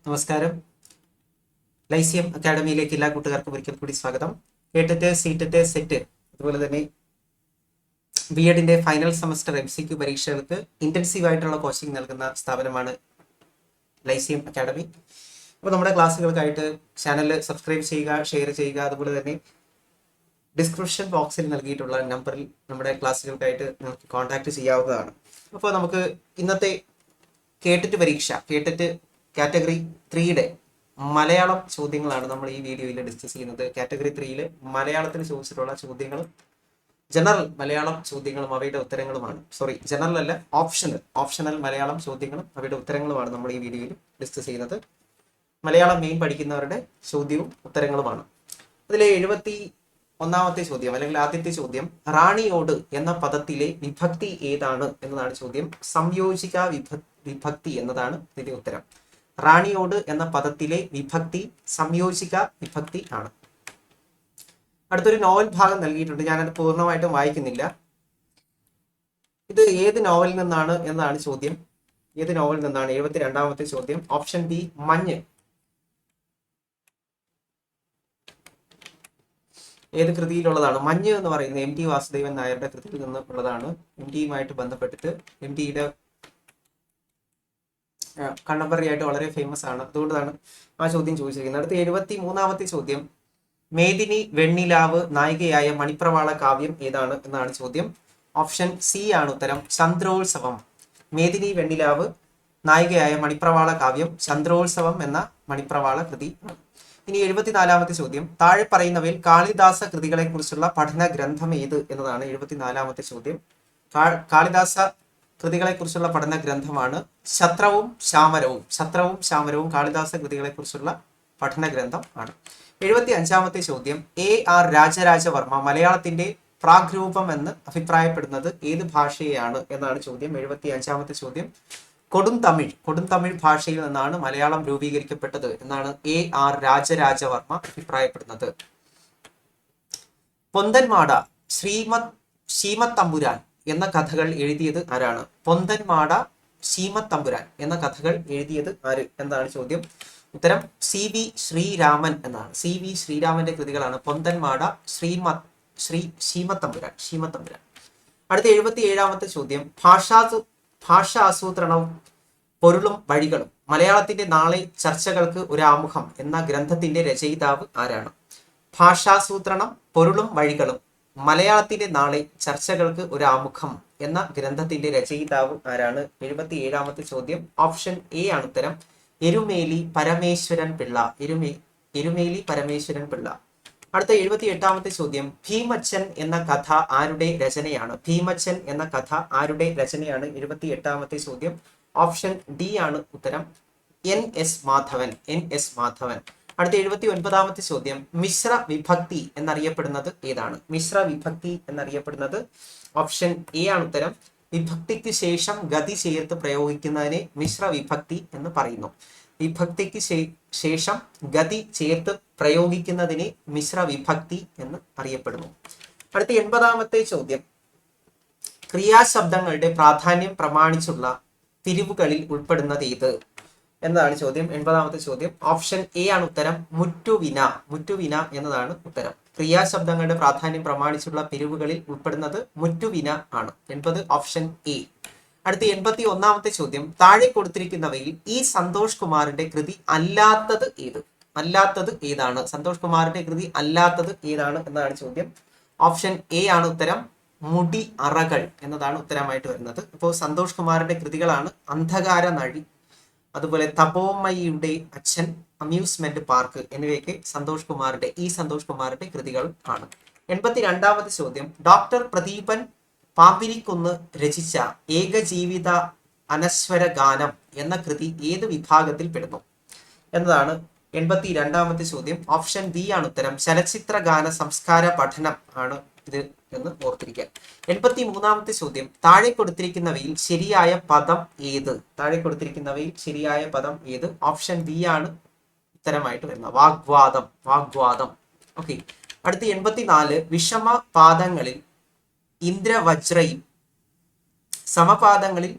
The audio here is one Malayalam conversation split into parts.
നമസ്കാരം. ലൈസിയം അക്കാഡമിയിലേക്ക് എല്ലാ കൂട്ടുകാർക്കും ഒരിക്കൽ കൂടി സ്വാഗതം. കേട്ടിട്ട് സീറ്ററ്റ് സെറ്റ് അതുപോലെ തന്നെ ബി എഡിന്റെ ഫൈനൽ സെമസ്റ്റർ MCQ പരീക്ഷകൾക്ക് ഇന്റൻസീവ് ആയിട്ടുള്ള കോച്ചിങ് നൽകുന്ന സ്ഥാപനമാണ് ലൈസിയം അക്കാഡമി. അപ്പോൾ നമ്മുടെ ക്ലാസ്സുകൾക്കായിട്ട് ചാനൽ സബ്സ്ക്രൈബ് ചെയ്യുക, ഷെയർ ചെയ്യുക. അതുപോലെ തന്നെ ഡിസ്ക്രിപ്ഷൻ ബോക്സിൽ നൽകിയിട്ടുള്ള നമ്പറിൽ നമ്മുടെ ക്ലാസ്സുകൾക്കായിട്ട് നിങ്ങൾക്ക് കോൺടാക്ട് ചെയ്യാവുന്നതാണ്. അപ്പോൾ നമുക്ക് ഇന്നത്തെ കേട്ടിട്ട് പരീക്ഷ, കേട്ടിട്ട് കാറ്റഗറി 3യുടെ മലയാളം ചോദ്യങ്ങളാണ് നമ്മൾ ഈ വീഡിയോയിൽ ഡിസ്കസ് ചെയ്യുന്നത്. കാറ്റഗറി 3യിൽ മലയാളത്തിൽ ചോദിച്ചിട്ടുള്ള ചോദ്യങ്ങളും ജനറൽ മലയാളം ചോദ്യങ്ങളും അവയുടെ ഉത്തരങ്ങളുമാണ്. ജനറൽ അല്ല, ഓപ്ഷണൽ മലയാളം ചോദ്യങ്ങളും അവയുടെ ഉത്തരങ്ങളുമാണ് നമ്മൾ ഈ വീഡിയോയിൽ ഡിസ്കസ് ചെയ്യുന്നത്. മലയാളം മെയിൻ പഠിക്കുന്നവരുടെ ചോദ്യവും ഉത്തരങ്ങളുമാണ്. അതിലെ 71ാമത്തെ ചോദ്യം അല്ലെങ്കിൽ ആദ്യത്തെ ചോദ്യം, റാണിയോട് എന്ന പദത്തിലെ വിഭക്തി ഏതാണ് എന്നതാണ് ചോദ്യം. സംയോജിക വിഭക്തി എന്നതാണ് ഇതിന്റെ ഉത്തരം. റാണിയോട് എന്ന പദത്തിലെ വിഭക്തി സംയോജിക വിഭക്തി ആണ്. അടുത്തൊരു നോവൽ ഭാഗം നൽകിയിട്ടുണ്ട്, ഞാനത് പൂർണ്ണമായിട്ടും വായിക്കുന്നില്ല. ഇത് ഏത് നോവലിൽ നിന്നാണ് എന്നതാണ് ചോദ്യം. ഏത് നോവലിൽ നിന്നാണ്? 72ാമത്തെ ചോദ്യം. ഓപ്ഷൻ ബി മഞ്ഞ്. ഏത് കൃതിയിലുള്ളതാണ്? മഞ്ഞ് എന്ന് പറയുന്നത് MT വാസുദേവൻ നായരുടെ കൃതിയിൽ നിന്ന് ഉള്ളതാണ്. MTയുമായിട്ട് ബന്ധപ്പെട്ടിട്ട് MTയുടെ കണ്ടംപററി ആയിട്ട് വളരെ ഫേമസ് ആണ്, അതുകൊണ്ടാണ് ആ ചോദ്യം ചോദിച്ചിരിക്കുന്നത്. അടുത്ത 73ാമത്തെ ചോദ്യം, മേദിനി വെണ്ണിലാവ് നായികയായ മണിപ്രവാള കാവ്യം ഏതാണ് എന്നാണ് ചോദ്യം. ഓപ്ഷൻ സി ആണ് ഉത്തരം, ചന്ദ്രോത്സവം. മേദിനി വെണ്ണിലാവ് നായികയായ മണിപ്രവാള കാവ്യം ചന്ദ്രോത്സവം എന്ന മണിപ്രവാള കൃതി ആണ്. ഇനി 74ാമത്തെ ചോദ്യം, താഴെ പറയുന്നവയിൽ കാളിദാസ കൃതികളെ കുറിച്ചുള്ള പഠന ഗ്രന്ഥം ഏത് എന്നതാണ് 74ാമത്തെ ചോദ്യം. കാളിദാസ കൃതികളെ കുറിച്ചുള്ള പഠന ഗ്രന്ഥമാണ് ശത്രവും ശാമരവും കാളിദാസ കൃതികളെ കുറിച്ചുള്ള പഠന ഗ്രന്ഥം ആണ്. 75ാമത്തെ ചോദ്യം, AR രാജരാജവർമ്മ മലയാളത്തിന്റെ പ്രാഗ്രൂപം എന്ന് അഭിപ്രായപ്പെടുന്നത് ഏത് ഭാഷയെയാണ് എന്നാണ് ചോദ്യം. 75ാമത്തെ ചോദ്യം, കൊടുംതമിഴ് ഭാഷയിൽ നിന്നാണ് മലയാളം രൂപീകരിക്കപ്പെട്ടത് എന്നാണ് AR രാജരാജവർമ്മ അഭിപ്രായപ്പെടുന്നത്. പൊന്തന്മാട ശീമത്തമ്പുരാൻ എന്ന കഥകൾ എഴുതിയത് ആരാണ്? പൊന്തന്മാട ശീമത്തമ്പുരാൻ എന്ന കഥകൾ എഴുതിയത് ആര് എന്നാണ് ചോദ്യം. ഉത്തരം CV ശ്രീരാമൻ എന്നാണ്. CV ശ്രീരാമന്റെ കൃതികളാണ് പൊന്തന്മാട ശീമത്തമ്പുരാൻ. അടുത്ത 77ാമത്തെ ചോദ്യം, ഭാഷാസൂത്രണവും പൊരുളും വഴികളും മലയാളത്തിന്റെ നാളെ ചർച്ചകൾക്ക് ഒരു ആമുഖം എന്ന ഗ്രന്ഥത്തിന്റെ രചയിതാവ് ആരാണ്? ഭാഷാസൂത്രണം പൊരുളും വഴികളും മലയാളത്തിന്റെ നാളെ ചർച്ചകൾക്ക് ഒരു ആമുഖം എന്ന ഗ്രന്ഥത്തിന്റെ രചയിതാവ് ആരാണ്? 77ാമത്തെ ചോദ്യം. ഓപ്ഷൻ എ ആണ് ഉത്തരം, എരുമേലി പരമേശ്വരൻ പിള്ള. അടുത്ത 78ാമത്തെ ചോദ്യം, ഭീമച്ചൻ എന്ന കഥ ആരുടെ രചനയാണ്? 78ാമത്തെ ചോദ്യം. ഓപ്ഷൻ ഡി ആണ് ഉത്തരം, NS മാധവൻ. അടുത്ത 79ാമത്തെ ചോദ്യം, മിശ്ര വിഭക്തി എന്നറിയപ്പെടുന്നത് ഏതാണ്? ഓപ്ഷൻ എ ആണ് ഉത്തരം, വിഭക്തിക്ക് ശേഷം ഗതി ചേർത്ത് പ്രയോഗിക്കുന്നതിനെ മിശ്ര വിഭക്തി എന്ന് പറയുന്നു. വിഭക്തിക്ക് ശേഷം ഗതി ചേർത്ത് പ്രയോഗിക്കുന്നതിനെ മിശ്ര വിഭക്തി എന്ന് അറിയപ്പെടുന്നു. അടുത്ത 80ാമത്തെ ചോദ്യം, ക്രിയാശബ്ദങ്ങളുടെ പ്രാധാന്യം പ്രമാണിച്ചുള്ള പിരിവുകളിൽ ഉൾപ്പെടുന്നത് ഏത് എന്നതാണ് ചോദ്യം. 80ാമത്തെ ചോദ്യം. ഓപ്ഷൻ എ ആണ് ഉത്തരം, മുറ്റുവിന എന്നതാണ് ഉത്തരം. ക്രിയാശബ്ദങ്ങളുടെ പ്രാധാന്യം പ്രമാണിച്ചുള്ള പിരിവുകളിൽ ഉൾപ്പെടുന്നത് മുറ്റുവിന ആണ്. 80 ഓപ്ഷൻ എ. അടുത്ത 81ാമത്തെ ചോദ്യം, താഴെ കൊടുത്തിരിക്കുന്നവയിൽ ഈ സന്തോഷ് കുമാറിന്റെ കൃതി അല്ലാത്തത് ഏതാണ്? സന്തോഷ് കുമാറിന്റെ കൃതി അല്ലാത്തത് ഏതാണ് എന്നതാണ് ചോദ്യം. ഓപ്ഷൻ എ ആണ് ഉത്തരം, മുടി അറകൾ എന്നതാണ് ഉത്തരമായിട്ട് വരുന്നത്. അപ്പോൾ സന്തോഷ് കുമാറിന്റെ കൃതികളാണ് അന്ധകാര നഴി, അതുപോലെ തപോമയിയുടെ അച്ഛൻ, അമ്യൂസ്മെന്റ് പാർക്ക് എന്നിവയൊക്കെ സന്തോഷ് കുമാറിന്റെ കൃതികൾ ആണ്. 82ാമത്തെ ചോദ്യം, ഡോക്ടർ പ്രദീപൻ പാമ്പിരിക്കുന്ന് രചിച്ച ഏകജീവിത അനശ്വര ഗാനം എന്ന കൃതി ഏത് വിഭാഗത്തിൽ പെടുന്നു എന്നതാണ് 82ാമത്തെ ചോദ്യം. ഓപ്ഷൻ ബി ആണ് ഉത്തരം, ചലച്ചിത്ര ഗാന സംസ്കാര പഠനം ആണ് ഇത് എന്ന് ഓർത്തിരിക്കുക. 83ാമത്തെ ചോദ്യം, താഴെ കൊടുത്തിരിക്കുന്നവയിൽ ശരിയായ പദം ഏത്? ഓപ്ഷൻ ബി ആണ് ഉത്തരമായിട്ട് വരുന്നത്, വാഗ്വാദം. ഓക്കെ. അടുത്ത 84, വിഷമ പാദങ്ങളിൽ ഇന്ദ്രവജ്രയും സമപാദങ്ങളിൽ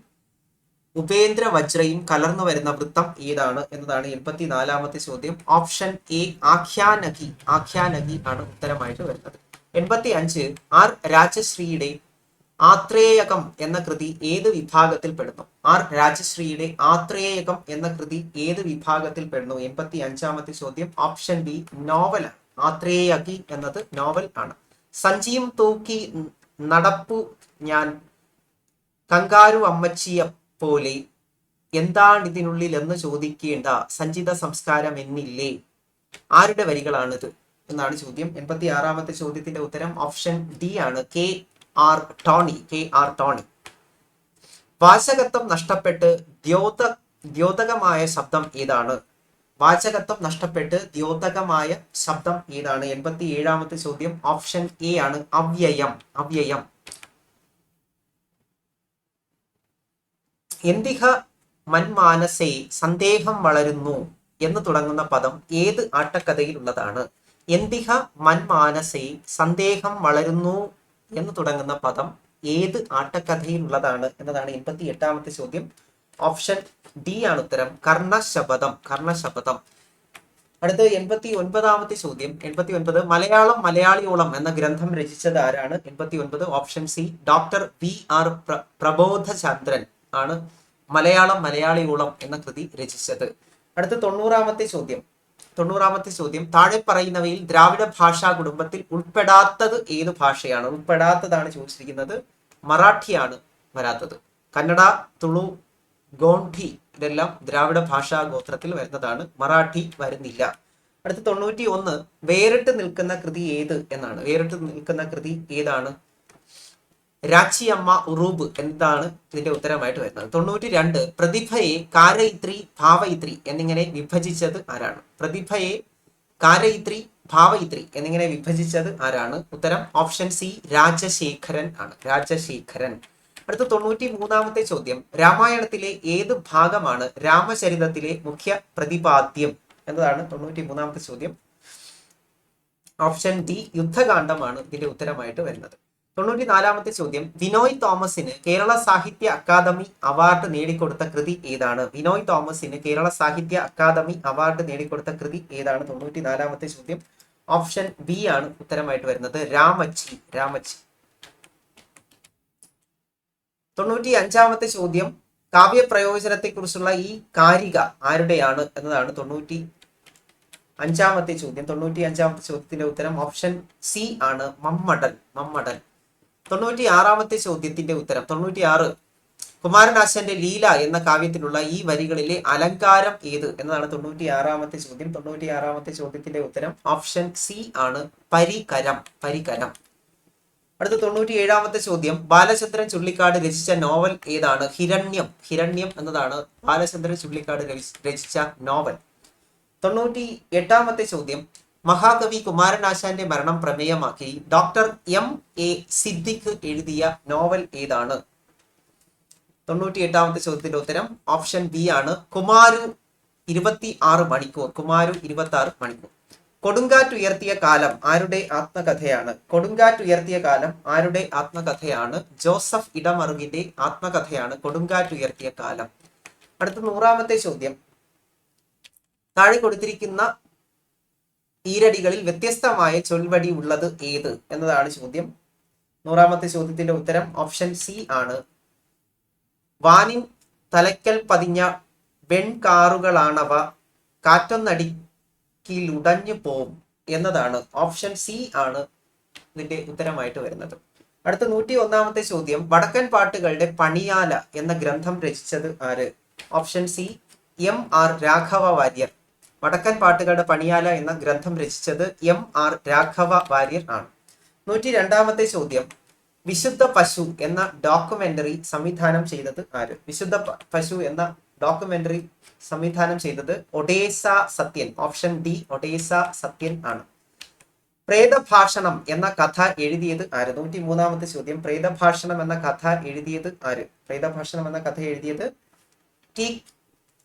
ഉപേന്ദ്ര വജ്രയും കലർന്നു വരുന്ന വൃത്തം ഏതാണ് എന്നതാണ് 84-ാമത്തെ ചോദ്യം. Option A ആഖ്യാനകി. ആഖ്യാനകി ആണ് ഉത്തരമായിട്ട് വരുന്നത്. 85 ആർ രാജശ്രീയുടെ ആത്രേയകം എന്ന കൃതി ഏത് വിഭാഗത്തിൽ പെടുന്നു? ആർ രാജശ്രീയുടെ ആത്രേയകം എന്ന കൃതി ഏത് വിഭാഗത്തിൽ പെടുന്നു? 85-ാമത്തെ ചോദ്യം. Option B novel. ആത്രേയകി എന്നത് നോവൽ ആണ്. സഞ്ചിയും തൂക്കി നടപ്പു ഞാൻ കങ്കാരു അമ്മച്ചിയെ പോലെ എന്താണിതിനുള്ളിൽ എന്ന് ചോദിക്കേണ്ട സഞ്ചിത സംസ്കാരം എന്നില്ലേ? ആരുടെ വരികളാണിത് എന്നാണ് ചോദ്യം. 86-ാമത്തെ ചോദ്യത്തിന്റെ ഉത്തരം ഓപ്ഷൻ ഡി ആണ്, K R Tony. K R Tony. വാചകത്വം നഷ്ടപ്പെട്ട് ദ്യോതകമായ ശബ്ദം ഏതാണ്? വാചകത്വം നഷ്ടപ്പെട്ട് ദ്യോതകമായ ശബ്ദം ഏതാണ്? 87-ാമത്തെ ചോദ്യം. ഓപ്ഷൻ എ ആണ്, അവ്യയം. അവ്യയം. എന്തിഹ മന്മാനസേ സന്ദേഹം വളരുന്നു എന്ന് തുടങ്ങുന്ന പദം ഏത് ആട്ടക്കഥയിൽ ഉള്ളതാണ്? എന്തിഹ മന്മാനസേ സന്ദേഹം വളരുന്നു എന്ന് തുടങ്ങുന്ന പദം ഏത് ആട്ടക്കഥയിൽ ഉള്ളതാണ് എന്നതാണ് 88-ാമത്തെ ചോദ്യം. ഓപ്ഷൻ ഡി ആണ് ഉത്തരം, കർണശപഥം. കർണശപഥം. അടുത്ത 89-ാമത്തെ ചോദ്യം. 89 മലയാളം മലയാളിയോളം എന്ന ഗ്രന്ഥം രചിച്ചത് ആരാണ്? 89 option C doctor V R Prabodhachandran ആണ് മലയാളം മലയാളിയോളം എന്ന കൃതി രചിച്ചത്. അടുത്ത 90-ാമത്തെ ചോദ്യം. 90-ാമത്തെ ചോദ്യം. താഴെ പറയുന്നവയിൽ ദ്രാവിഡ ഭാഷാ കുടുംബത്തിൽ ഉൾപ്പെടാത്തത് ഏത് ഭാഷയാണ്? ഉൾപ്പെടാത്തതാണ് ചോദിച്ചിരിക്കുന്നത്. മറാഠിയാണ് വരാത്തത്. കന്നഡ, തുളു, ഗോണ്ഡി ഇതെല്ലാം ദ്രാവിഡ ഭാഷാ ഗോത്രത്തിൽ വരുന്നതാണ്. മറാഠി വരുന്നില്ല. അടുത്ത 91 വേറിട്ട് നിൽക്കുന്ന കൃതി ഏത് എന്നാണ്. വേറിട്ട് നിൽക്കുന്ന കൃതി ഏതാണ്? രാച്ചിയമ്മ ഉറൂബ് എന്താണ് ഇതിന്റെ ഉത്തരമായിട്ട് വരുന്നത്. 92 പ്രതിഭയെ കാരയിത്രി ഭാവയിത്രി എന്നിങ്ങനെ വിഭജിച്ചത് ആരാണ്? പ്രതിഭയെ കാരയിത്രി ഭാവയിത്രി എന്നിങ്ങനെ വിഭജിച്ചത് ആരാണ്? ഉത്തരം ഓപ്ഷൻ സി രാജശേഖരൻ ആണ്. രാജശേഖരൻ. അടുത്ത 93-ാമത്തെ ചോദ്യം. രാമായണത്തിലെ ഏത് ഭാഗമാണ് രാമചരിതത്തിലെ മുഖ്യ പ്രതിപാദ്യം എന്നതാണ് 93-ാമത്തെ ചോദ്യം. ഓപ്ഷൻ ഡി യുദ്ധകാന്ഡമാണ് ഇതിന്റെ ഉത്തരമായിട്ട് വരുന്നത്. 94-ാമത്തെ ചോദ്യം. വിനോയ് തോമസിന് കേരള സാഹിത്യ അക്കാദമി അവാർഡ് നേടിക്കൊടുത്ത കൃതി ഏതാണ്? വിനോയ് തോമസിന് കേരള സാഹിത്യ അക്കാദമി അവാർഡ് നേടിക്കൊടുത്ത കൃതി ഏതാണ്? 94-ാമത്തെ ചോദ്യം. ഓപ്ഷൻ ബി ആണ് ഉത്തരമായിട്ട് വരുന്നത്, രാമച്ചി. രാമച്ചി. 95-ാമത്തെ ചോദ്യം. കാവ്യപ്രയോജനത്തെ കുറിച്ചുള്ള ഈ കാരിക ആരുടെയാണ് എന്നതാണ് 95-ാമത്തെ ചോദ്യം. 95-ാമത്തെ ചോദ്യത്തിന്റെ ഉത്തരം ഓപ്ഷൻ സി ആണ്, മമ്മടൻ. മമ്മടൻ. 96-ാമത്തെ ചോദ്യത്തിന്റെ ഉത്തരം. 96 കുമാരനാശാന്റെ ലീല എന്ന കാവ്യത്തിലുള്ള ഈ വരികളിലെ അലങ്കാരം ഏത് എന്നതാണ് 96-ാമത്തെ ചോദ്യം. 96-ാമത്തെ ചോദ്യത്തിന്റെ ഉത്തരം ഓപ്ഷൻ സി ആണ്, പരികരം. പരികരം. അടുത്ത 97-ാമത്തെ ചോദ്യം. ബാലചന്ദ്രൻ ചുള്ളിക്കാട് രചിച്ച നോവൽ ഏതാണ്? ഹിരണ്യം. ഹിരണ്യം എന്നതാണ് ബാലചന്ദ്രൻ ചുള്ളിക്കാട് രചിച്ച നോവൽ. 98-ാമത്തെ ചോദ്യം. മഹാകവി കുമാരനാശാന്റെ മരണം പ്രമേയമാക്കി ഡോക്ടർ എം എ സിദ്ദിഖ് എഴുതിയ നോവൽ ഏതാണ്? 98-ാമത്തെ ചോദ്യത്തിന്റെ ഉത്തരം ഓപ്ഷൻ ബി ആണ്, കുമാരു 26 മണിക്കൂർ. കുമാരു 26 മണിക്കൂർ. കൊടുങ്കാറ്റുയർത്തിയ കാലം ആരുടെ ആത്മകഥയാണ്? കൊടുങ്കാറ്റുയർത്തിയ കാലം ആരുടെ ആത്മകഥയാണ്? ജോസഫ് ഇടമറുകിന്റെ ആത്മകഥയാണ് കൊടുങ്കാറ്റുയർത്തിയ കാലം. അടുത്ത 100-ാമത്തെ ചോദ്യം. താഴെ കൊടുത്തിരിക്കുന്ന ഈരടികളിൽ വ്യത്യസ്തമായ ചൊൽവടി ഉള്ളത് ഏത് എന്നതാണ് ചോദ്യം. 100-ാമത്തെ ചോദ്യത്തിന്റെ ഉത്തരം ഓപ്ഷൻ സി ആണ്, വാനിൻ തലയ്ക്കൽ പതിഞ്ഞ വെൺകാറുകളാണവ, കാറ്റൊന്നടിക്കിലുടഞ്ഞു പോവും എന്നതാണ്. ഓപ്ഷൻ സി ആണ് ഇതിന്റെ ഉത്തരമായിട്ട് വരുന്നത്. അടുത്ത 101-ാമത്തെ ചോദ്യം. വടക്കൻ പാട്ടുകളുടെ പണിയാല എന്ന ഗ്രന്ഥം രചിച്ചത് ആര്? Option C M R Raghava Warrier. വടക്കൻ പാട്ടുകളുടെ പണിയാല എന്ന ഗ്രന്ഥം രചിച്ചത് എം ആർ രാഘവ വാര്യർ ആണ്. 102-ാമത്തെ ചോദ്യം. വിശുദ്ധ പശു എന്ന ഡോക്യുമെന്ററി സംവിധാനം ചെയ്തത് ആര്? വിശുദ്ധ പശു എന്ന ഡോക്യുമെന്ററി സംവിധാനം ചെയ്തത് Odessa Sathyan. Option D Odessa Sathyan ആണ്. പ്രേതഭാഷണം എന്ന കഥ എഴുതിയത് ആര്? 103-ാമത്തെ ചോദ്യം. പ്രേതഭാഷണം എന്ന കഥ എഴുതിയത് ആര്? പ്രേതഭാഷണം എന്ന കഥ എഴുതിയത്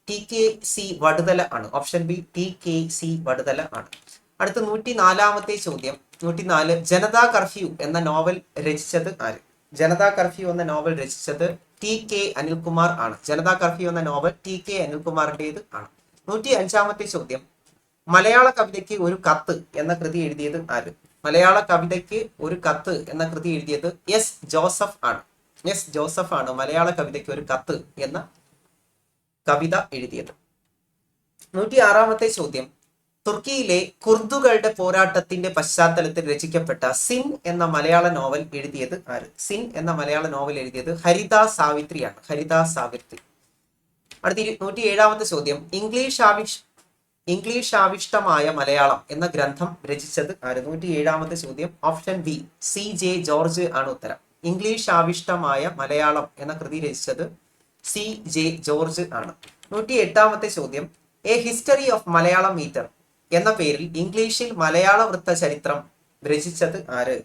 ടി കെ സി വടുതല ആണ്. Option B T K C Vaduthala ആണ്. അടുത്ത 104-ാമത്തെ ചോദ്യം. 104 ജനതാ കർഫ്യൂ എന്ന നോവൽ രചിച്ചത് ആര്? ജനതാ കർഫ്യൂ എന്ന നോവൽ രചിച്ചത് ടി.കെ. അനിൽകുമാർ ആണ്. ജനതാ കർഫ്യൂ എന്ന നോവൽ ടി.കെ. അനിൽകുമാറിന്റേത് ആണ്. 105-ാമത്തെ ചോദ്യം, മലയാള കവിതയ്ക്ക് ഒരു കത്ത് എന്ന കൃതി എഴുതിയത് ആര്? മലയാള കവിതയ്ക്ക് ഒരു കത്ത് എന്ന കൃതി എഴുതിയത് എസ് ജോസഫ് ആണ്. എസ് ജോസഫ് ആണ് മലയാള കവിതയ്ക്ക് ഒരു കത്ത് എന്ന കവിത എഴുതിയത്. 106-ാമത്തെ ചോദ്യം, തുർക്കിയിലെ കുർദുകളുടെ പോരാട്ടത്തിന്റെ പശ്ചാത്തലത്തിൽ രചിക്കപ്പെട്ട സിൻ എന്ന മലയാള നോവൽ എഴുതിയത് ആര്? സിൻ എന്ന മലയാള നോവൽ എഴുതിയത് ഹരിദാസ് സാവിത്രിയാണ്. ഹരിദാസ് സാവിത്രി. അടുത്ത 107-ാമത്തെ ചോദ്യം, ഇംഗ്ലീഷ് ആവിഷ്ടമായ മലയാളം എന്ന ഗ്രന്ഥം രചിച്ചത് ആര്? 107-ാമത്തെ ചോദ്യം ഓപ്ഷൻ ബി C.J. ജോർജ് ആണ് ഉത്തരം. ഇംഗ്ലീഷ് ആവിഷ്ടമായ മലയാളം എന്ന കൃതി രചിച്ചത് C.J. ജോർജ് ആണ്. 108-ാമത്തെ ചോദ്യം, a history of Malayalam meter എന്ന പേരിൽ ഇംഗ്ലീഷിൽ മലയാള വൃത്ത ചരിത്രം രചിച്ചത് ആര്?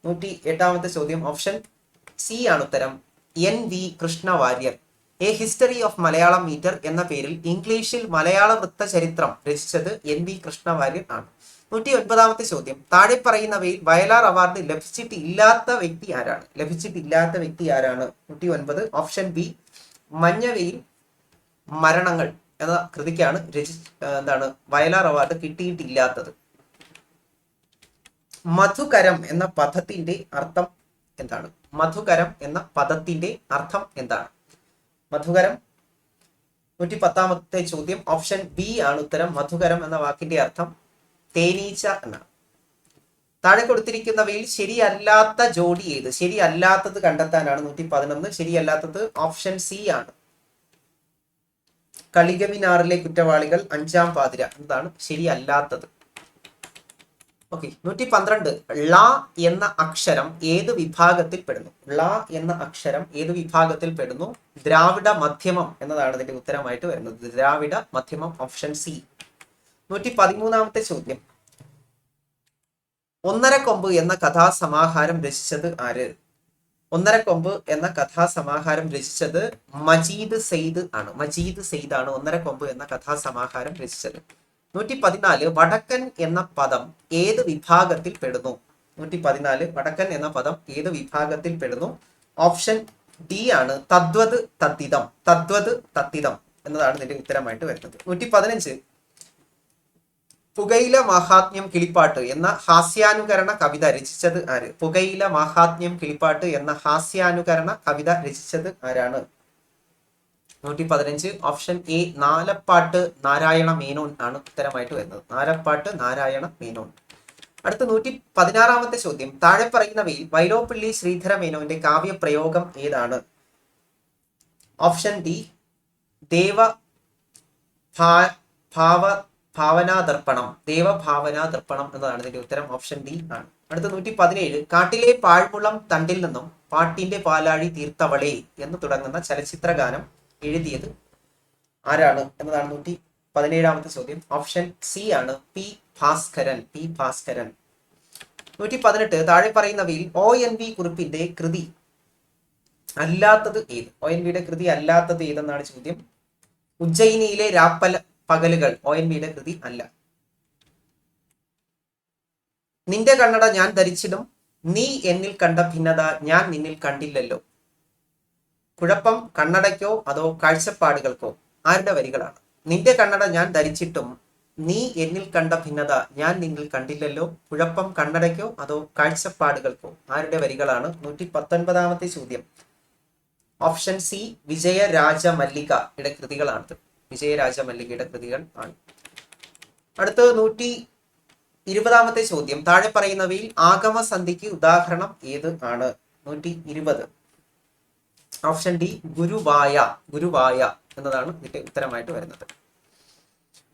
108-ാമത്തെ ചോദ്യം ഓപ്ഷൻ സി ആണ് ഉത്തരം, N.V. Krishna Warrier. A history of Malayalam meter എന്ന പേരിൽ ഇംഗ്ലീഷിൽ മലയാള വൃത്ത ചരിത്രം രചിച്ചത് N.V. കൃഷ്ണ വാര്യർ ആണ്. 109-ാമത്തെ ചോദ്യം, താഴെ പറയുന്നവയിൽ വയലാർ അവാർഡ് ലഭിച്ചിട്ടില്ലാത്ത വ്യക്തി ആരാണ്? ലഭിച്ചിട്ടില്ലാത്ത വ്യക്തി ആരാണ്? 109 ഓപ്ഷൻ ബി മഞ്ഞവെയിൽ മരണങ്ങൾ എന്ന കൃതിക്കാണ് വയലാർ അവാർഡ് കിട്ടിയിട്ടില്ലാത്തത്. മധുകരം എന്ന പദത്തിന്റെ അർത്ഥം എന്താണ്? മധുകരം എന്ന പദത്തിന്റെ അർത്ഥം എന്താണ്? മധുകരം. 110-ാമത്തെ ചോദ്യം ഓപ്ഷൻ ബി ആണ് ഉത്തരം. മധുകരം എന്ന വാക്കിന്റെ അർത്ഥം തേനീച്ച എന്നാണ്. താഴെ കൊടുത്തിരിക്കുന്നവയിൽ ശരിയല്ലാത്ത ജോഡി ഏത്? ശരിയല്ലാത്തത് കണ്ടെത്താനാണ് 111. ശരിയല്ലാത്തത് ഓപ്ഷൻ സി ആണ്. കളികമിനാറിലെ കുറ്റവാളികൾ, അഞ്ചാം പാതിര എന്നതാണ് ശരിയല്ലാത്തത്. ഓക്കെ. 112, ള എന്ന അക്ഷരം ഏത് വിഭാഗത്തിൽ പെടുന്നു? ള എന്ന അക്ഷരം ഏത് വിഭാഗത്തിൽ പെടുന്നു? ദ്രാവിഡ മധ്യമം എന്നതാണ് ഇതിന്റെ ഉത്തരമായിട്ട് വരുന്നത്. ദ്രാവിഡ മധ്യമം ഓപ്ഷൻ സി. 113-ാമത്തെ ചോദ്യം, ഒന്നരക്കൊമ്പ് എന്ന കഥാസമാഹാരം രചിച്ചത് ആര്? ഒന്നരക്കൊമ്പ് എന്ന കഥാസമാഹാരം രചിച്ചത് മജീദ് സെയ്ദ് ആണ്. മജീദ് സെയ്ദ് ആണ് ഒന്നരക്കൊമ്പ് എന്ന കഥാസമാഹാരം രചിച്ചത്. 114, വടക്കൻ എന്ന പദം ഏത് വിഭാഗത്തിൽ പെടുന്നു? 114, വടക്കൻ എന്ന പദം ഏത് വിഭാഗത്തിൽ പെടുന്നു? ഓപ്ഷൻ ഡി ആണ്, തദ്വത് തദ്ധിതം. തദ്വത് തദ്ധിതം എന്നതാണ് ഇതിന്റെ ഉത്തരമായിട്ട് വരുന്നത്. 115, പുകയില മാഹാത്മ്യം കിളിപ്പാട്ട് എന്ന ഹാസ്യാനുകരണ കവിത രചിച്ചത് ആര്? പുകയില മാഹാത്മ്യം കിളിപ്പാട്ട് എന്ന ഹാസ്യാനുകരണ കവിത രചിച്ചത് ആരാണ്? 115 ഓപ്ഷൻ എ നാലപ്പാട്ട് നാരായണ മേനോൻ ആണ് ഉത്തരമായിട്ട് വരുന്നത്. നാലപ്പാട്ട് നാരായണ മേനോൻ. അടുത്ത 116-ാമത്തെ ചോദ്യം, താഴെ പറയുന്നവയിൽ വൈലോപ്പിള്ളി ശ്രീധര മേനോന്റെ കാവ്യപ്രയോഗം ഏതാണ്? ഓപ്ഷൻ ഡി ദേവ ഭാവനാദർപ്പണം. ദേവഭാവനാദർപ്പണം എന്നതാണ് ഇതിന്റെ ഉത്തരം. ഓപ്ഷൻ ഡി ആണ്. അടുത്ത 117, കാട്ടിലെ പാഴ്മുളം തണ്ടിൽ നിന്നും പാട്ടിന്റെ പാലാഴി തീർത്തവളേ എന്ന് തുടങ്ങുന്ന ചലച്ചിത്ര ഗാനം എഴുതിയത് ആരാണ് എന്നതാണ് 117-ാമത്തെ ചോദ്യം. ഓപ്ഷൻ സി ആണ്, പി ഭാസ്കരൻ. പി ഭാസ്കരൻ. 118, താഴെ പറയുന്നവയിൽ ONV കുറിപ്പിന്റെ കൃതി അല്ലാത്തത് ഏത്? ONVയുടെ കൃതി അല്ലാത്തത് ഏതെന്നാണ് ചോദ്യം. ഉജ്ജയിനിയിലെ പകലുകൾ ONVയുടെ കൃതി അല്ല. നിന്റെ കണ്ണട ഞാൻ ധരിച്ചിടും, നീ എന്നിൽ കണ്ട ഭിന്നത ഞാൻ നിന്നിൽ കണ്ടില്ലല്ലോ. കുഴപ്പം കണ്ണടയ്ക്കോ അതോ കാഴ്ചപ്പാടുകൾക്കോ? ആരുടെ വരികളാണ്? നിന്റെ കണ്ണട ഞാൻ ധരിച്ചിട്ടും നീ എന്നിൽ കണ്ട ഭിന്നത ഞാൻ നിന്നിൽ കണ്ടില്ലല്ലോ. കുഴപ്പം കണ്ണടയ്ക്കോ അതോ കാഴ്ചപ്പാടുകൾക്കോ? ആരുടെ വരികളാണ്? 119-ാമത്തെ ചോദ്യം. Option C വിജയരാജമല്ലികയുടെ കൃതികളാണ്. വിജയരാജമല്ലികയുടെ കൃതികൾ ആണ്. അടുത്ത 120-ാമത്തെ ചോദ്യം, താഴെ പറയുന്നവയിൽ ആഗമസന്ധിക്ക് ഉദാഹരണം ഏത് ആണ്? 120 ഓപ്ഷൻ ഡി ഗുരുവായ. ഗുരുവായ എന്നതാണ് ഇതിന്റെ ഉത്തരമായിട്ട് വരുന്നത്.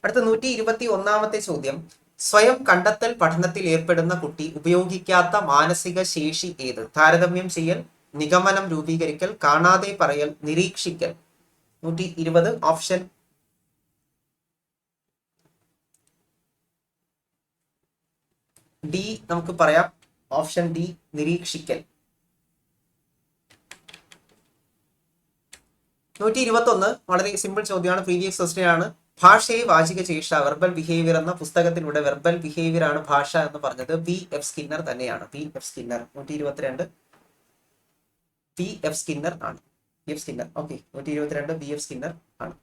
അടുത്ത 121-ാമത്തെ ചോദ്യം, സ്വയം കണ്ടെത്തൽ പഠനത്തിൽ ഏർപ്പെടുന്ന കുട്ടി ഉപയോഗിക്കാത്ത മാനസിക ശേഷി ഏത്? താരതമ്യം ചെയ്യൽ, നിഗമനം രൂപീകരിക്കൽ, കാണാതെ പറയൽ, നിരീക്ഷിക്കൽ. 120 ഓപ്ഷൻ ഡി നമുക്ക് പറയാം. Option D നിരീക്ഷിക്കൽ. 121 വളരെ സിമ്പിൾ ചോദ്യമാണ്. പ്രീവിയസ് ക്വസ്റ്റ്യൻ ആണ്. ഭാഷയെ വാചിക ചേഷ വെർബൽ ബിഹേവിയർ എന്ന പുസ്തകത്തിലൂടെ വെർബൽ ബിഹേവിയർ ആണ് ഭാഷ എന്ന് പറഞ്ഞത് B.F. സ്കിന്നർ തന്നെയാണ്. B.F. സ്കിന്നർ. 122 B.F. സ്കിന്നർ ആണ്. BF Skinner. Okay, 122 BF Skinner ആണ്.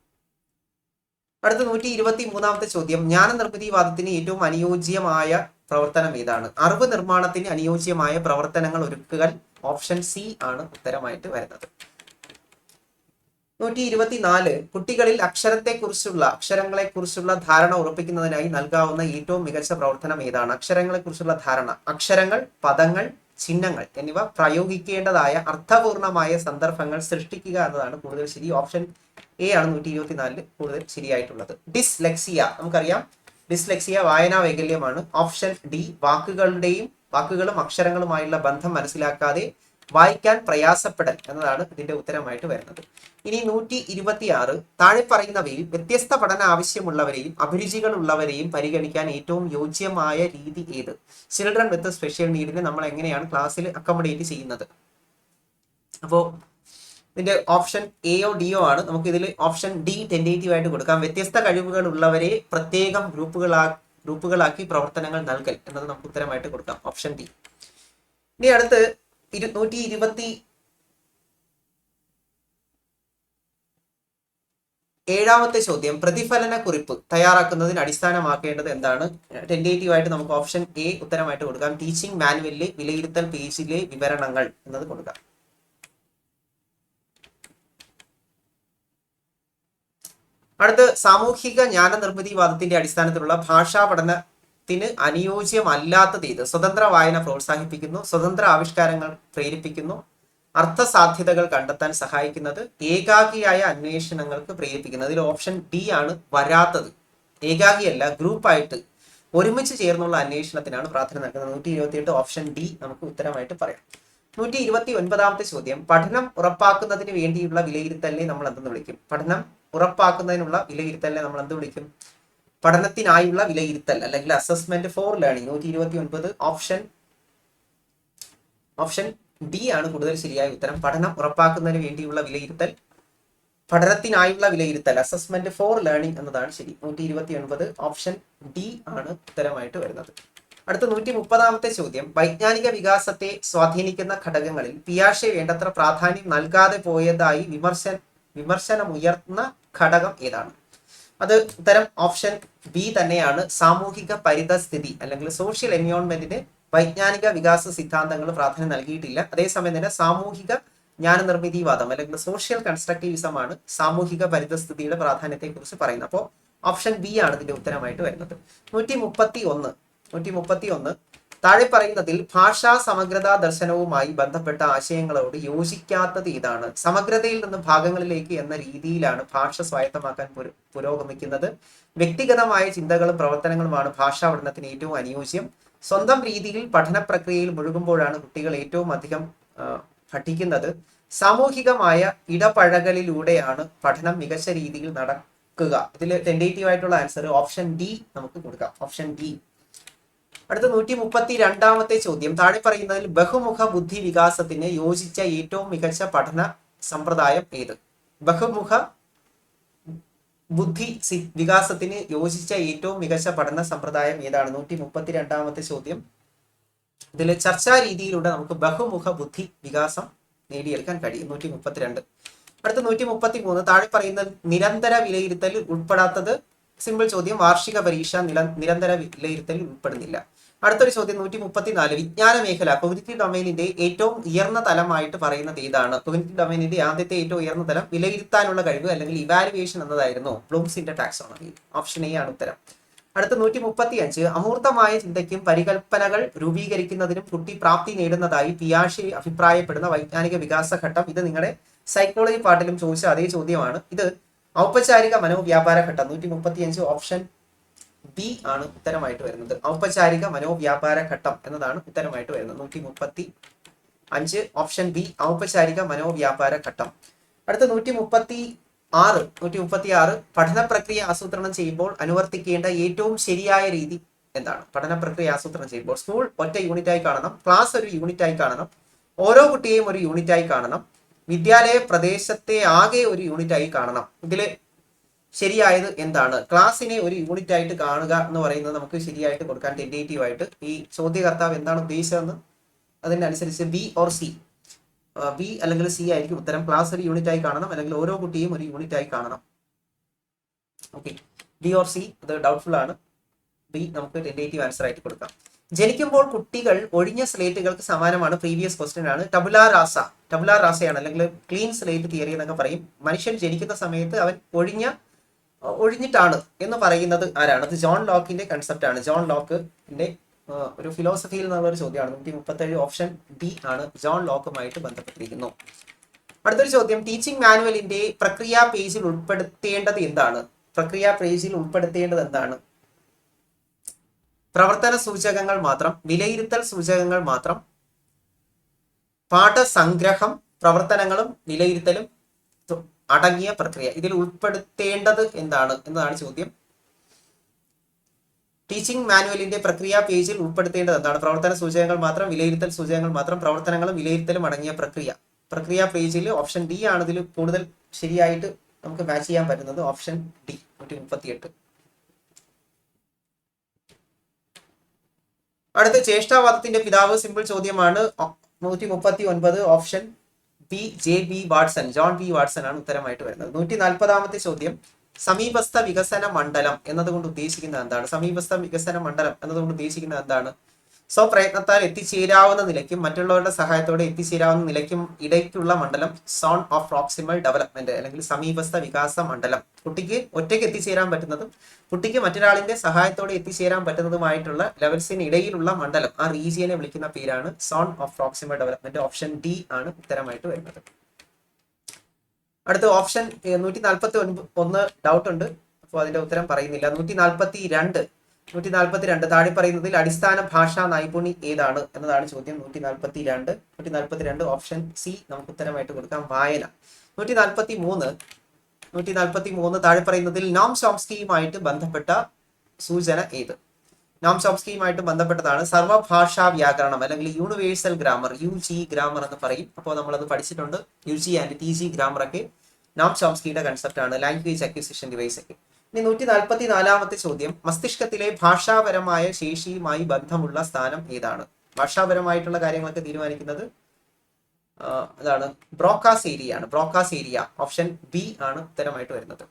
അടുത്ത 123 ചോദ്യം, ജ്ഞാനനിർമ്മിതിവാദത്തിന് ഏറ്റവും അനുയോജ്യമായ പ്രവർത്തനം ഏതാണ്? അറിവ് നിർമ്മാണത്തിന് അനുയോജ്യമായ പ്രവർത്തനങ്ങൾ ഒരുക്കൽ. ഓപ്ഷൻ സി ആണ് ഉത്തരമായിട്ട് വരുന്നത്. 124, കുട്ടികളിൽ അക്ഷരങ്ങളെക്കുറിച്ചുള്ള ധാരണ ഉറപ്പിക്കുന്നതിനായി നൽകാവുന്ന ഏറ്റവും മികച്ച പ്രവർത്തനം ഏതാണ്? അക്ഷരങ്ങളെക്കുറിച്ചുള്ള ധാരണ. അക്ഷരങ്ങൾ, പദങ്ങൾ, ചിഹ്നങ്ങൾ എന്നിവ പ്രയോഗിക്കേണ്ടതായ അർത്ഥപൂർണമായ സന്ദർഭങ്ങൾ സൃഷ്ടിക്കുക എന്നതാണ് കൂടുതൽ ശരി. ഓപ്ഷൻ എ ആണ് 124 കൂടുതൽ ശരിയായിട്ടുള്ളത്. ഡിസ്ലെക്സിയ, നമുക്കറിയാം ഡിസ്ലെക്സിയ വായനാ വൈകല്യമാണ്. ഓപ്ഷൻ ഡി, വാക്കുകളും അക്ഷരങ്ങളുമായുള്ള ബന്ധം മനസ്സിലാക്കാതെ വായിക്കാൻ പ്രയാസപ്പെടൽ എന്നതാണ് ഇതിന്റെ ഉത്തരമായിട്ട് വരുന്നത്. ഇനി 126, താഴെ പറയുന്നവയിൽ വ്യത്യസ്ത പഠന ആവശ്യമുള്ളവരെയും അഭിരുചികളുള്ളവരെയും പരിഗണിക്കാൻ ഏറ്റവും യോജ്യമായ രീതി ഏത്? ചിൽഡ്രൻ വിത്ത് സ്പെഷ്യൽ നീഡിനെ നമ്മൾ എങ്ങനെയാണ് ക്ലാസ്സിൽ അക്കോമഡേറ്റ് ചെയ്യുന്നത്? അപ്പോൾ ഇതിന്റെ ഓപ്ഷൻ എയോ ഡിയോ ആണ്. നമുക്ക് ഇതിൽ ഓപ്ഷൻ ഡി ടെൻഡേറ്റീവ് ആയിട്ട് കൊടുക്കാം. വ്യത്യസ്ത കഴിവുകൾ ഉള്ളവരെ പ്രത്യേകം ഗ്രൂപ്പുകളാക്കി പ്രവർത്തനങ്ങൾ നൽകൽ എന്നത് നമുക്ക് ഉത്തരമായിട്ട് കൊടുക്കാം. Option D. ഇനി അടുത്ത് 127 ചോദ്യം, പ്രതിഫലന കുറിപ്പ് തയ്യാറാക്കുന്നതിന് അടിസ്ഥാനമാക്കേണ്ടത് എന്താണ്? ടെൻഡേറ്റീവ് ആയിട്ട് നമുക്ക് ഓപ്ഷൻ എ ഉത്തരമായിട്ട് കൊടുക്കാം. ടീച്ചിങ് മാനുവലിലെ വിലയിരുത്തൽ പേജിലെ വിവരണങ്ങൾ എന്നത് കൊടുക്കാം. അടുത്ത് സാമൂഹിക ജ്ഞാന നിർമ്മിതിവാദത്തിന്റെ അടിസ്ഥാനത്തിലുള്ള ഭാഷാ പഠനത്തിന് അനുയോജ്യമല്ലാത്തത് ഏത്? സ്വതന്ത്ര വായന പ്രോത്സാഹിപ്പിക്കുന്നു, സ്വതന്ത്ര ആവിഷ്കാരങ്ങൾ പ്രേരിപ്പിക്കുന്നു, അർത്ഥസാധ്യതകൾ കണ്ടെത്താൻ സഹായിക്കുന്നത്, ഏകാഗിയായ അന്വേഷണങ്ങൾക്ക് പ്രേരിപ്പിക്കുന്നത്. ഇതിൽ ഓപ്ഷൻ ഡി ആണ് വരാത്തത്. ഏകാഗിയല്ല, ഗ്രൂപ്പായിട്ട് ഒരുമിച്ച് ചേർന്നുള്ള അന്വേഷണത്തിനാണ് പ്രാധാന്യം നൽകുന്നത്. 128 ഓപ്ഷൻ ഡി നമുക്ക് ഉത്തരമായിട്ട് പറയാം. 129 ചോദ്യം, പഠനം ഉറപ്പാക്കുന്നതിന് വേണ്ടിയുള്ള വിലയിരുത്തലിനെ നമ്മൾ എന്തെന്ന് വിളിക്കും? പഠനം ഉറപ്പാക്കുന്നതിനുള്ള വിലയിരുത്തലിനെ നമ്മൾ എന്ത് വിളിക്കും? പഠനത്തിനായുള്ള വിലയിരുത്തൽ അല്ലെങ്കിൽ assessment for learning. 129 option D ആണ് കൂടുതൽ ശരിയായ ഉത്തരം. പഠനം ഉറപ്പാക്കുന്നതിന് വേണ്ടിയുള്ള വിലയിരുത്തൽ, പഠനത്തിനായുള്ള വിലയിരുത്തൽ, അസസ്മെന്റ് ഫോർ ലേണിംഗ് എന്നതാണ് ശരി. 129 ഓപ്ഷൻ ഡി ആണ് ഉത്തരമായിട്ട് വരുന്നത്. അടുത്ത 130 ചോദ്യം, വൈജ്ഞാനിക വികാസത്തെ സ്വാധീനിക്കുന്ന ഘടകങ്ങളിൽ പിയാഷെ വേണ്ടത്ര പ്രാധാന്യം നൽകാതെ പോയതായി വിമർശനമുയർന്ന ഘടകം ഏതാണ്? അത് ഉത്തരം ഓപ്ഷൻ ബി തന്നെയാണ്. സാമൂഹിക പരിതസ്ഥിതി അല്ലെങ്കിൽ സോഷ്യൽ എൻവയോൺമെന്റിന് വൈജ്ഞാനിക വികാസ സിദ്ധാന്തങ്ങൾ പ്രാധാന്യം നൽകിയിട്ടില്ല. അതേസമയം തന്നെ സാമൂഹിക ജ്ഞാന നിർമ്മിതിവാദം അല്ലെങ്കിൽ സോഷ്യൽ കൺസ്ട്രക്റ്റിവിസം ആണ് സാമൂഹിക പരിതസ്ഥിതിയുടെ പ്രാധാന്യത്തെ കുറിച്ച് പറയുന്നത്. അപ്പോൾ ഓപ്ഷൻ ബി ആണ് ഇതിന്റെ ഉത്തരമായിട്ട് വരുന്നത്. 131 താഴെ പറയുന്നതിൽ ഭാഷാ സമഗ്രതാ ദർശനവുമായി ബന്ധപ്പെട്ട ആശയങ്ങളോട് യോജിക്കാത്തത് ഏതാണ്? സമഗ്രതയിൽ നിന്ന് ഭാഗങ്ങളിലേക്ക് എന്ന രീതിയിലാണ് ഭാഷ സ്വായത്തമാക്കാൻ പുരോഗമിക്കുന്നത്. വ്യക്തിഗതമായ ചിന്തകളും പ്രവർത്തനങ്ങളുമാണ് ഭാഷാ പഠനത്തിന് ഏറ്റവും അനുയോജ്യം. സ്വന്തം രീതിയിൽ പഠന പ്രക്രിയയിൽ മുഴുകുമ്പോഴാണ് കുട്ടികൾ ഏറ്റവും അധികം പഠിക്കുന്നത്. സാമൂഹികമായ ഇടപഴകലിലൂടെയാണ് പഠനം മികച്ച രീതിയിൽ നടക്കുക. ഇതിൽ ടെൻഡേറ്റീവ് ആയിട്ടുള്ള ആൻസർ ഓപ്ഷൻ ഡി നമുക്ക് കൊടുക്കാം. Option D. അടുത്ത 132 ചോദ്യം, താഴെ പറയുന്നതിൽ ബഹുമുഖ ബുദ്ധി വികാസത്തിന് യോജിച്ച ഏറ്റവും മികച്ച പഠന സമ്പ്രദായം ഏത്? ബഹുമുഖ ബുദ്ധി വികാസത്തിന് യോജിച്ച ഏറ്റവും മികച്ച പഠന സമ്പ്രദായം ഏതാണ്? 132 ചോദ്യം. ഇതിൽ ചർച്ചാ രീതിയിലൂടെ നമുക്ക് ബഹുമുഖ ബുദ്ധി വികാസം നേടിയെടുക്കാൻ കഴിയും. 132. അടുത്ത 133 താഴെ പറയുന്ന നിരന്തര വിലയിരുത്തലിൽ ഉൾപ്പെടാത്തത്. സിമ്പിൾ ചോദ്യം, വാർഷിക പരീക്ഷ നിരന്തര വിലയിരുത്തലിൽ ഉൾപ്പെടുന്നില്ല. അടുത്തൊരു ചോദ്യം 134, വിജ്ഞാന മേഖല കോഗ്നിറ്റീവ് ഡൊമൈനിന്റെ ഏറ്റവും ഉയർന്ന തലമായിട്ട് പറയുന്നത് ഏതാണ്? കോഗ്നിറ്റീവ് ഡൊമൈനിന്റെ ആദ്യത്തെ ഏറ്റവും ഉയർന്ന തലം വിലയിരുത്താനുള്ള കഴിവ് അല്ലെങ്കിൽ ഇവാലുവേഷൻ എന്നതായിരുന്നു ബ്ലൂംസിന്റെ ടാക്സോണമി. ഓപ്ഷൻ എ ആണ് ഉത്തരം. അടുത്ത 135, അമൂർത്തമായ ചിന്തയ്ക്കും പരികൽപ്പനകൾ രൂപീകരിക്കുന്നതിനും കുട്ടി പ്രാപ്തി നേടുന്നതായി പിയാഷെ അഭിപ്രായപ്പെടുന്ന വൈജ്ഞാനിക വികാസ ഘട്ടം. ഇത് നിങ്ങളുടെ സൈക്കോളജി പാട്ടിലും ചോദിച്ച അതേ ചോദ്യമാണ്. ഇത് ഔപചാരിക മനോവ്യാപാര ഘട്ടം. 135 ഓപ്ഷൻ ബി ആണ് ഉത്തരമായിട്ട് വരുന്നത്. ഔപചാരിക മനോവ്യാപാര ഘട്ടം എന്നതാണ് ഉത്തരമായിട്ട് വരുന്നത്. 135 ഓപ്ഷൻ ബി ഔപചാരിക മനോവ്യാപാര ഘട്ടം. അടുത്ത 136 പഠന പ്രക്രിയ ആസൂത്രണം ചെയ്യുമ്പോൾ അനുവർത്തിക്കേണ്ട ഏറ്റവും ശരിയായ രീതി എന്താണ്? പഠന പ്രക്രിയ ആസൂത്രണം ചെയ്യുമ്പോൾ സ്കൂൾ ഒറ്റ യൂണിറ്റായി കാണണം, ക്ലാസ് ഒരു യൂണിറ്റായി കാണണം, ഓരോ കുട്ടിയെയും ഒരു യൂണിറ്റായി കാണണം, വിദ്യാലയ പ്രദേശത്തെ ആകെ ഒരു യൂണിറ്റായി കാണണം. ഇതില് ശരിയായത് എന്താണ്? ക്ലാസ്സിനെ ഒരു യൂണിറ്റ് ആയിട്ട് കാണുക എന്ന് പറയുന്നത് നമുക്ക് ശരിയായിട്ട് കൊടുക്കാൻ ടെൻഡേറ്റീവ് ആയിട്ട്. ഈ ചോദ്യകർത്താവ് എന്താണ് ഉദ്ദേശിച്ചതെന്ന് അതിനനുസരിച്ച് ബി ഓർ സി. ബി അല്ലെങ്കിൽ സി ആയിരിക്കും ഉത്തരം. ക്ലാസ് ഒരു യൂണിറ്റ് ആയി കാണണം, അല്ലെങ്കിൽ ഓരോ കുട്ടിയും ഒരു യൂണിറ്റ് ആയി കാണണം. ഓക്കെ, ബി ഓർ സി അത് ഡൗട്ട്ഫുൾ ആണ്. ബി നമുക്ക് ടെന്റേറ്റീവ് ആൻസർ ആയിട്ട് കൊടുക്കാം. ജനിക്കുമ്പോൾ കുട്ടികൾ ഒഴിഞ്ഞ സ്ലേറ്റുകൾക്ക് സമാനമാണ്. പ്രീവിയസ് ക്വസ്റ്റ്യൻ ആണ്. ടബുലാ റാസ, ടബുലാ റാസയാണ്, അല്ലെങ്കിൽ ക്ലീൻ സ്ലേറ്റ് തിയറി എന്നൊക്കെ പറയും. മനുഷ്യൻ ജനിക്കുന്ന സമയത്ത് അവൻ ഒഴിഞ്ഞിട്ടാണ് എന്ന് പറയുന്നത് ആരാണ്? അത് ജോൺ ലോക്കിന്റെ കൺസെപ്റ്റ് ആണ്. ജോൺ ലോക്കിന്റെ ഒരു ഫിലോസഫിയിൽ നിന്നുള്ള ഒരു ചോദ്യമാണ്. 137 ഓപ്ഷൻ ഡി ആണ്, ജോൺ ലോക്കുമായിട്ട് ബന്ധപ്പെട്ടിരിക്കുന്നു. അടുത്തൊരു ചോദ്യം, ടീച്ചിങ് മാനുവലിന്റെ പ്രക്രിയ പേജിൽ ഉൾപ്പെടുത്തേണ്ടത് എന്താണ്? പ്രക്രിയ പേജിൽ ഉൾപ്പെടുത്തേണ്ടത് എന്താണ്? പ്രവർത്തന സൂചകങ്ങൾ മാത്രം, വിലയിരുത്തൽ സൂചകങ്ങൾ മാത്രം, പാഠസംഗ്രഹം, പ്രവർത്തനങ്ങളും വിലയിരുത്തലും അടങ്ങിയ പ്രക്രിയ. ഇതിൽ ഉൾപ്പെടുത്തേണ്ടത് എന്താണ് എന്നതാണ് ചോദ്യം. ടീച്ചിങ് മാനുവലിന്റെ പ്രക്രിയ പേജിൽ ഉൾപ്പെടുത്തേണ്ടത് എന്താണ്? പ്രവർത്തന സൂചകങ്ങൾ മാത്രം, വിലയിരുത്തൽ സൂചകങ്ങൾ മാത്രം, പ്രവർത്തനങ്ങളും വിലയിരുത്തലും അടങ്ങിയ പ്രക്രിയ. പ്രക്രിയ പേജിൽ ഓപ്ഷൻ ഡി ആണ് ഇതിൽ കൂടുതൽ ശരിയായിട്ട് നമുക്ക് മാച്ച് ചെയ്യാൻ പറ്റുന്നത്. Option D 138. അടുത്ത ചേഷ്ടാവാദത്തിന്റെ പിതാവ്, സിമ്പിൾ ചോദ്യമാണ്. 139 option B JB Watson, John B Watson ആണ് ഉത്തരമായിട്ട് വരുന്നത്. 140 ചോദ്യം, സമീപസ്ഥ വികസന മണ്ഡലം എന്നതുകൊണ്ട് ഉദ്ദേശിക്കുന്നത് എന്താണ്? സമീപസ്ഥ വികസന മണ്ഡലം എന്നതുകൊണ്ട് ഉദ്ദേശിക്കുന്നത് എന്താണ്? സ്വപ്രയത്നത്താൽ എത്തിച്ചേരാവുന്ന നിലയ്ക്കും മറ്റുള്ളവരുടെ സഹായത്തോടെ എത്തിച്ചേരാവുന്ന നിലയ്ക്കും ഇടയ്ക്കുള്ള മണ്ഡലം സോൺ ഓഫ് പ്രോക്സിമൽ ഡെവലപ്മെന്റ്, അല്ലെങ്കിൽ സമീപസ്ഥ വികാസ മണ്ഡലം. കുട്ടിക്ക് ഒറ്റയ്ക്ക് എത്തിച്ചേരാൻ പറ്റുന്നതും കുട്ടിക്ക് മറ്റൊരാളിന്റെ സഹായത്തോടെ എത്തിച്ചേരാൻ പറ്റുന്നതുമായിട്ടുള്ള ലെവൽസിന് ഇടയിലുള്ള മണ്ഡലം, ആ റീജിയനെ വിളിക്കുന്ന പേരാണ് zone of proximal development. Option D ആണ് ഉത്തരമായിട്ട് വരുന്നത്. അടുത്ത ഓപ്ഷൻ 141 ഡൗട്ട് ഉണ്ട്, അപ്പോൾ അതിന്റെ ഉത്തരം പറയുന്നില്ല. 142 താഴെ പറയുന്നതിൽ അടിസ്ഥാന ഭാഷാ നൈപുണി ഏതാണ് എന്നതാണ് ചോദ്യം. 142 ഓപ്ഷൻ സി നമുക്ക് ഉത്തരമായിട്ട് കൊടുക്കാം, വായന. 143 താഴെ പറയുന്നതിൽ നോം ചോംസ്കിയുമായിട്ട് ബന്ധപ്പെട്ട സൂചന ഏത്? നോം ചോംസ്കിയുമായിട്ട് ബന്ധപ്പെട്ടതാണ് സർവഭാഷാ വ്യാകരണം, അല്ലെങ്കിൽ യൂണിവേഴ്സൽ ഗ്രാമർ, UG ഗ്രാമർ എന്ന് പറയും. അപ്പോൾ നമ്മളത് പഠിച്ചിട്ടുണ്ട്. UG ആൻഡ് TG ഗ്രാമർ ഒക്കെ നോം ചോംസ്കിയുടെ കൺസെപ്റ്റ് ആണ്, ലാംഗ്വേജ് അക്വിസിഷൻ ഡിവൈസ് ഒക്കെ. ഇനി 144 ചോദ്യം, മസ്തിഷ്കത്തിലെ ഭാഷാപരമായ ശേഷിയുമായി ബന്ധമുള്ള സ്ഥാനം ഏതാണ്? ഭാഷാപരമായിട്ടുള്ള കാര്യങ്ങളൊക്കെ തീരുമാനിക്കുന്നത് അതാണ് ബ്രോക്കാസ് ഏരിയ ആണ്. ബ്രോക്കാസ് ഏരിയ ഓപ്ഷൻ ബി ആണ് ഉത്തരമായിട്ട് വരുന്നത്.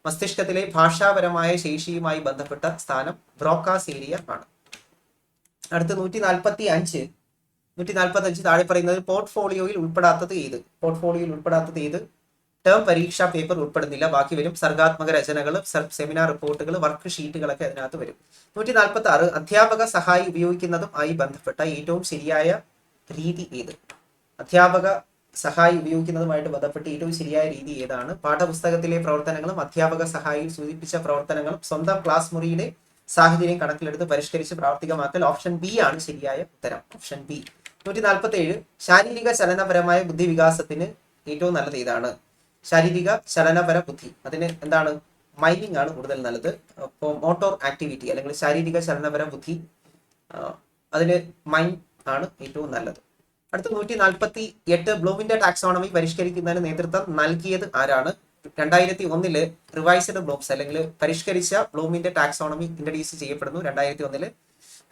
മസ്തിഷ്കത്തിലെ ഭാഷാപരമായ ശേഷിയുമായി ബന്ധപ്പെട്ട സ്ഥാനം ബ്രോക്കാസ് ഏരിയ ആണ്. അടുത്ത 145 താഴെ പറയുന്നത് പോർട്ട്ഫോളിയോയിൽ ഉൾപ്പെടാത്തത് ഏത്? പോർട്ട്ഫോളിയോയിൽ ഉൾപ്പെടാത്തത് ഏത്? ടേം പരീക്ഷാ പേപ്പർ ഉൾപ്പെടുന്നില്ല, ബാക്കി വരും. സർഗാത്മക രചനകൾ, സെമിനാർ റിപ്പോർട്ടുകൾ, വർക്ക് ഷീറ്റുകളൊക്കെ അതിനകത്ത് വരും. 146 അധ്യാപക സഹായി ഉപയോഗിക്കുന്നതും ആയി ബന്ധപ്പെട്ട ഏറ്റവും ശരിയായ രീതി ഏത്? അധ്യാപക സഹായി ഉപയോഗിക്കുന്നതുമായിട്ട് ബന്ധപ്പെട്ട് ഏറ്റവും ശരിയായ രീതി ഏതാണ്? പാഠപുസ്തകത്തിലെ പ്രവർത്തനങ്ങളും അധ്യാപക സഹായിയിൽ സൂചിപ്പിച്ച പ്രവർത്തനങ്ങളും സ്വന്തം ക്ലാസ് മുറിയുടെ സാഹചര്യം കണക്കിലെടുത്ത് പരിഷ്കരിച്ച് പ്രാവർത്തികമാക്കൽ. ഓപ്ഷൻ ബി ആണ് ശരിയായ ഉത്തരം, ഓപ്ഷൻ ബി. 147 ശാരീരിക ചലനപരമായ ബുദ്ധിവികാസത്തിന് ഏറ്റവും നല്ലത് ഏതാണ്? ശാരീരിക ചലനപര ബുദ്ധി, അതിന് എന്താണ്? മൈമിംഗ് ആണ് കൂടുതൽ നല്ലത്. അപ്പോൾ മോട്ടോർ ആക്ടിവിറ്റി അല്ലെങ്കിൽ ശാരീരിക ചലനപര ബുദ്ധി, അതിന് മൈം ആണ് ഏറ്റവും നല്ലത്. അടുത്ത 148 ബ്ലൂമിന്റെ ടാക്സോണമി പരിഷ്കരിക്കുന്നതിന് നേതൃത്വം നൽകിയത് ആരാണ്? 2001 റിവൈസ്ഡ് ബ്ലൂംസ്, അല്ലെങ്കിൽ പരിഷ്കരിച്ച ബ്ലൂമിന്റെ ടാക്സോണമി ഇൻട്രൊഡ്യൂസ് ചെയ്യപ്പെടുന്നു 2001.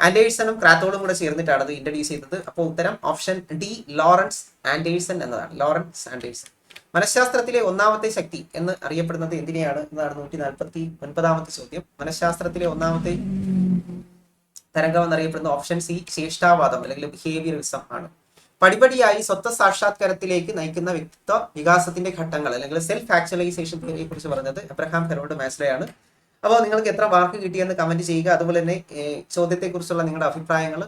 ആൻഡേഴ്സണും ക്രാത്തോളും കൂടെ ചേർന്നിട്ടാണ് അത് ഇൻട്രൊഡ്യൂസ് ചെയ്തത്. അപ്പോൾ ഉത്തരം ഓപ്ഷൻ ഡി ലോറൻസ് ആൻഡേഴ്സൺ എന്നതാണ്, ലോറൻസ് ആൻഡേഴ്സൺ. മനഃശാസ്ത്രത്തിലെ ഒന്നാമത്തെ ശക്തി എന്ന് അറിയപ്പെടുന്നത് എന്തിനെയാണ് എന്നതാണ് 149 ചോദ്യം. മനഃശാസ്ത്രത്തിലെ ഒന്നാമത്തെ തരംഗം എന്നറിയപ്പെടുന്ന ഓപ്ഷൻ സി ചേഷ്ടാവാദം, അല്ലെങ്കിൽ ബിഹേവിയറിസം ആണ്. പടിപടിയായി സ്വത്വ സാക്ഷാത്കാരത്തിലേക്ക് നയിക്കുന്ന വ്യക്തിത്വ വികാസത്തിന്റെ ഘട്ടങ്ങൾ, അല്ലെങ്കിൽ സെൽഫ് ആക്ച്വലൈസേഷൻ തിയറിയെ കുറിച്ച് പറഞ്ഞത് എബ്രഹാം ഹെറോൾഡ് മാസ്ലോ ആണ്. അപ്പോൾ നിങ്ങൾക്ക് എത്ര മാർക്ക് കിട്ടിയെന്ന് കമന്റ് ചെയ്യുക. അതുപോലെ തന്നെ ചോദ്യത്തെക്കുറിച്ചുള്ള നിങ്ങളുടെ അഭിപ്രായങ്ങൾ,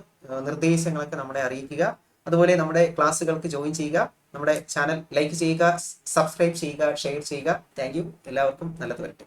നിർദ്ദേശങ്ങളൊക്കെ നമ്മളെ അറിയിക്കുക. അതുപോലെ നമ്മുടെ ക്ലാസ്സുകൾക്ക് ജോയിൻ ചെയ്യുക. നമ്മുടെ ചാനൽ ലൈക്ക് ചെയ്യുക, സബ്സ്ക്രൈബ് ചെയ്യുക, ഷെയർ ചെയ്യുക. Thank you. എല്ലാവർക്കും നല്ലത് വരട്ടെ.